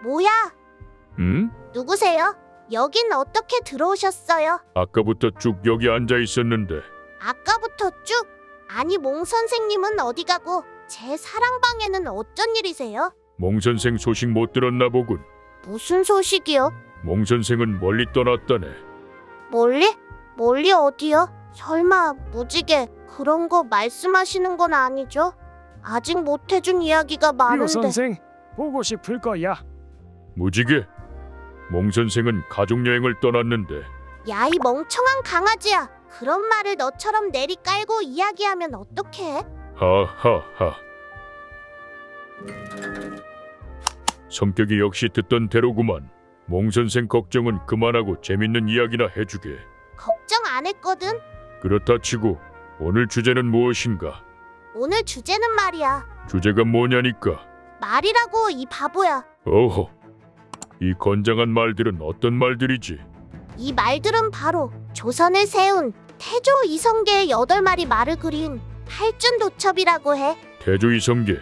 뭐야? 응? 누구세요? 여긴 어떻게 들어오셨어요? 아까부터 쭉 여기 앉아 있었는데. 아까부터 쭉? 아니 몽 선생님은 어디 가고 제 사랑방에는 어쩐 일이세요? 몽 선생 소식 못 들었나 보군. 무슨 소식이요? 몽 선생은 멀리 떠났다네. 멀리? 멀리 어디요? 설마 무지개 그런 거 말씀하시는 건 아니죠? 아직 못 해준 이야기가 류 많은데. 선생 보고 싶을 거야. 무지개? 몽 선생은 가족여행을 떠났는데. 야, 이 멍청한 강아지야. 그런 말을 너처럼 내리 깔고 이야기하면 어떡해? 하하하. 성격이 역시 듣던 대로구만. 몽 선생 걱정은 그만하고 재밌는 이야기나 해주게. 걱정 안 했거든. 그렇다 치고 오늘 주제는 무엇인가? 오늘 주제는 말이야. 주제가 뭐냐니까. 말이라고 이 바보야. 어허. 이 건장한 말들은 어떤 말들이지? 이 말들은 바로 조선을 세운 태조 이성계의 8마리 말을 그린 팔준도첩이라고 해. 태조 이성계.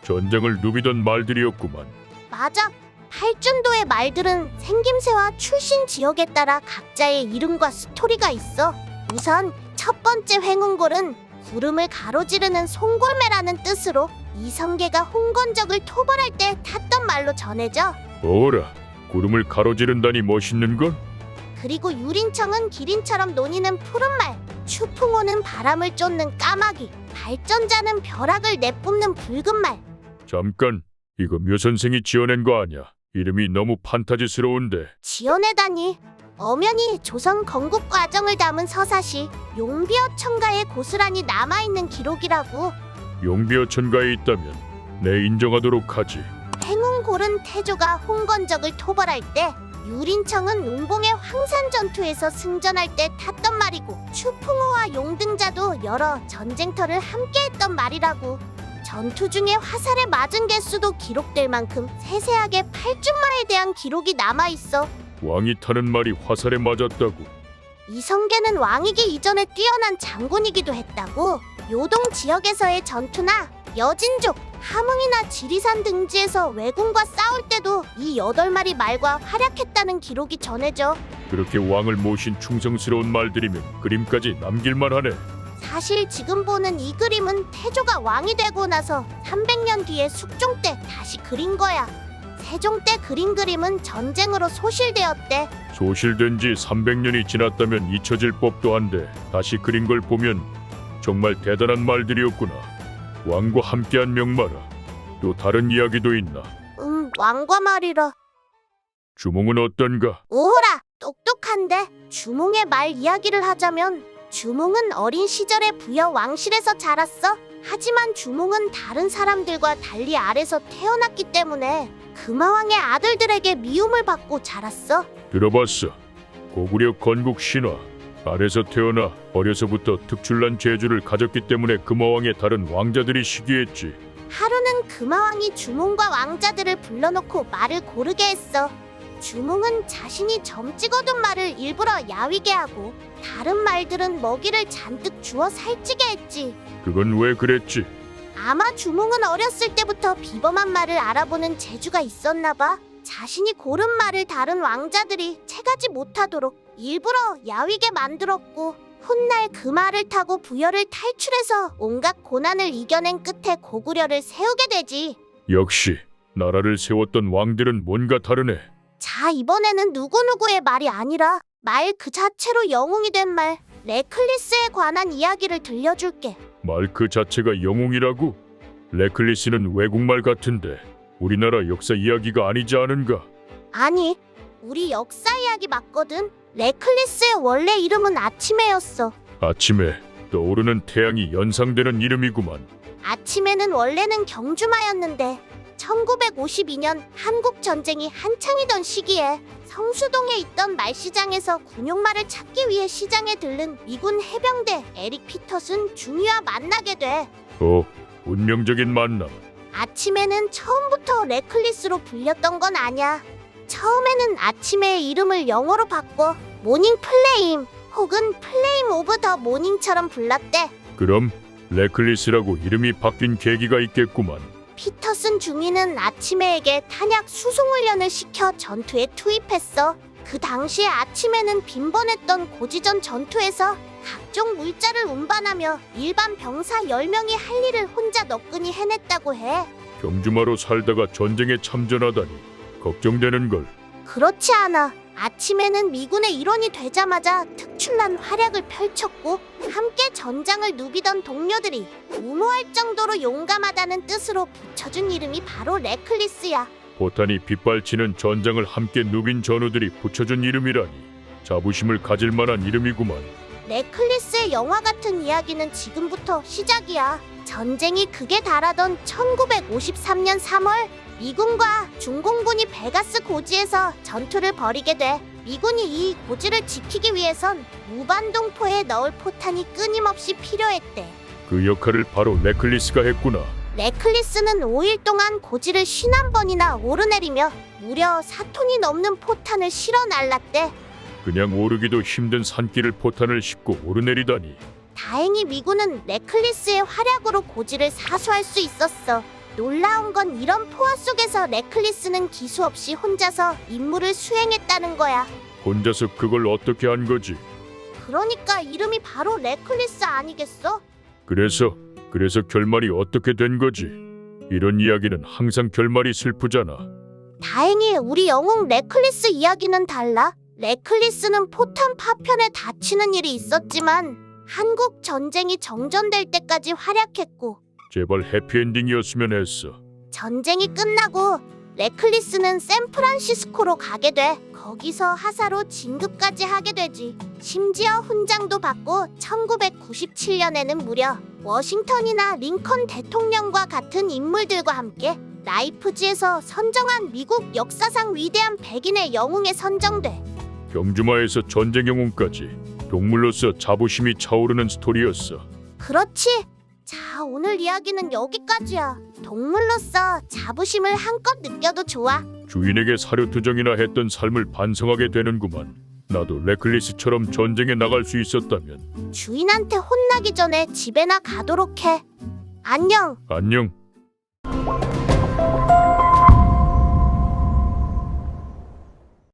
전쟁을 누비던 말들이었구만. 맞아. 팔준도의 말들은 생김새와 출신 지역에 따라 각자의 이름과 스토리가 있어. 우선 첫 번째 횡운골은 구름을 가로지르는 송골매라는 뜻으로 이성계가 홍건적을 토벌할 때 탔던 말로 전해져. 어라. 구름을 가로지른다니 멋있는걸? 그리고 유린청은 기린처럼 노니는 푸른 말, 추풍호는 바람을 쫓는 까마귀, 발전자는 벼락을 내뿜는 붉은 말. 잠깐. 이거 묘 선생이 지어낸 거 아냐? 이름이 너무 판타지스러운데. 지어내다니. 엄연히 조선 건국 과정을 담은 서사시 용비어 천가에 고스란히 남아있는 기록이라고. 용비어 천가에 있다면 내 인정하도록 하지. 행운골은 태조가 홍건적을 토벌할 때, 유린청은 용봉의 황산 전투에서 승전할 때 탔던 말이고, 추풍호와 용등자도 여러 전쟁터를 함께했던 말이라고. 전투 중에 화살에 맞은 개수도 기록될 만큼 세세하게 팔준마에 대한 기록이 남아있어. 왕이 타는 말이 화살에 맞았다고. 이성계는 왕이기 이전에 뛰어난 장군이기도 했다고. 요동 지역에서의 전투나 여진족, 함흥이나 지리산 등지에서 왜군과 싸울 때도 이 8마리 말과 활약했다는 기록이 전해져. 그렇게 왕을 모신 충성스러운 말들이면 그림까지 남길만 하네. 사실 지금 보는 이 그림은 태조가 왕이 되고 나서 300년 뒤에 숙종 때 다시 그린 거야. 세종 때 그린 그림은 전쟁으로 소실되었대. 소실된 지 300년이 지났다면 잊혀질 법도 한데 다시 그린 걸 보면 정말 대단한 말들이었구나. 왕과 함께한 명마라. 또 다른 이야기도 있나? 왕과 말이라. 주몽은 어떤가? 오호라, 똑똑한데. 주몽의 말 이야기를 하자면 주몽은 어린 시절에 부여 왕실에서 자랐어. 하지만 주몽은 다른 사람들과 달리 아래서 태어났기 때문에 금화왕의 아들들에게 미움을 받고 자랐어. 들어봤어. 고구려 건국 신화. 아래서 태어나 어려서부터 특출난 재주를 가졌기 때문에 금화왕의 다른 왕자들이 시기했지. 하루는 금화왕이 주몽과 왕자들을 불러놓고 말을 고르게 했어. 주몽은 자신이 점 찍어둔 말을 일부러 야위게 하고, 다른 말들은 먹이를 잔뜩 주어 살찌게 했지. 그건 왜 그랬지? 아마 주몽은 어렸을 때부터 비범한 말을 알아보는 재주가 있었나 봐. 자신이 고른 말을 다른 왕자들이 채가지 못하도록 일부러 야위게 만들었고, 훗날 그 말을 타고 부여를 탈출해서 온갖 고난을 이겨낸 끝에 고구려를 세우게 되지. 역시 나라를 세웠던 왕들은 뭔가 다르네. 자, 이번에는 누구누구의 말이 아니라 말 그 자체로 영웅이 된 말, 레클리스에 관한 이야기를 들려줄게. 말 그 자체가 영웅이라고? 레클리스는 외국말 같은데 우리나라 역사 이야기가 아니지 않은가? 아니, 우리 역사 이야기 맞거든. 레클리스의 원래 이름은 아침해였어. 아침에 떠오르는 태양이 연상되는 이름이구만. 아침에는 원래는 경주마였는데 1952년 한국 전쟁이 한창이던 시기에 성수동에 있던 말시장에서 군용말을 찾기 위해 시장에 들른 미군 해병대 에릭 피터슨 중위와 만나게 돼. 운명적인 만남. 아침에는 처음부터 레클리스로 불렸던 건 아냐. 처음에는 아침의 이름을 영어로 바꿔 모닝 플레임 혹은 플레임 오브 더 모닝처럼 불렀대. 그럼 레클리스라고 이름이 바뀐 계기가 있겠구만. 피터슨 중위는 아치메에게 탄약 수송 훈련을 시켜 전투에 투입했어. 그 당시에 아치메는 빈번했던 고지전 전투에서 각종 물자를 운반하며 일반 병사 10명이 할 일을 혼자 너끈히 해냈다고 해. 경주마로 살다가 전쟁에 참전하다니 걱정되는 걸. 그렇지 않아. 아침에는 미군의 일원이 되자마자 특출난 활약을 펼쳤고 함께 전장을 누비던 동료들이 우모할 정도로 용감하다는 뜻으로 붙여준 이름이 바로 레클리스야. 포탄이 빗발치는 전장을 함께 누빈 전우들이 붙여준 이름이라니 자부심을 가질 만한 이름이구만. 레클리스의 영화 같은 이야기는 지금부터 시작이야. 전쟁이 극에 달하던 1953년 3월 미군과 중공군이 베가스 고지에서 전투를 벌이게 돼. 미군이 이 고지를 지키기 위해선 무반동포에 넣을 포탄이 끊임없이 필요했대. 그 역할을 바로 레클리스가 했구나. 레클리스는 5일 동안 고지를 51번이나 오르내리며 무려 4톤이 넘는 포탄을 실어 날랐대. 그냥 오르기도 힘든 산길을 포탄을 싣고 오르내리다니. 다행히 미군은 레클리스의 활약으로 고지를 사수할 수 있었어. 놀라운 건 이런 포화 속에서 레클리스는 기수 없이 혼자서 임무를 수행했다는 거야. 혼자서 그걸 어떻게 한 거지? 그러니까 이름이 바로 레클리스 아니겠어? 그래서 결말이 어떻게 된 거지? 이런 이야기는 항상 결말이 슬프잖아. 다행히 우리 영웅 레클리스 이야기는 달라. 레클리스는 포탄 파편에 다치는 일이 있었지만 한국 전쟁이 정전될 때까지 활약했고 제발 해피엔딩이었으면 했어. 전쟁이 끝나고 레클리스는 샌프란시스코로 가게 돼. 거기서 하사로 진급까지 하게 되지. 심지어 훈장도 받고 1997년에는 무려 워싱턴이나 링컨 대통령과 같은 인물들과 함께 라이프지에서 선정한 미국 역사상 위대한 100인의 영웅에 선정돼. 경주마에서 전쟁 영웅까지 동물로서 자부심이 차오르는 스토리였어. 그렇지. 자, 오늘 이야기는 여기까지야. 동물로서 자부심을 한껏 느껴도 좋아. 주인에게 사료투정이나 했던 삶을 반성하게 되는구만. 나도 레클리스처럼 전쟁에 나갈 수 있었다면. 주인한테 혼나기 전에 집에나 가도록 해. 안녕. 안녕.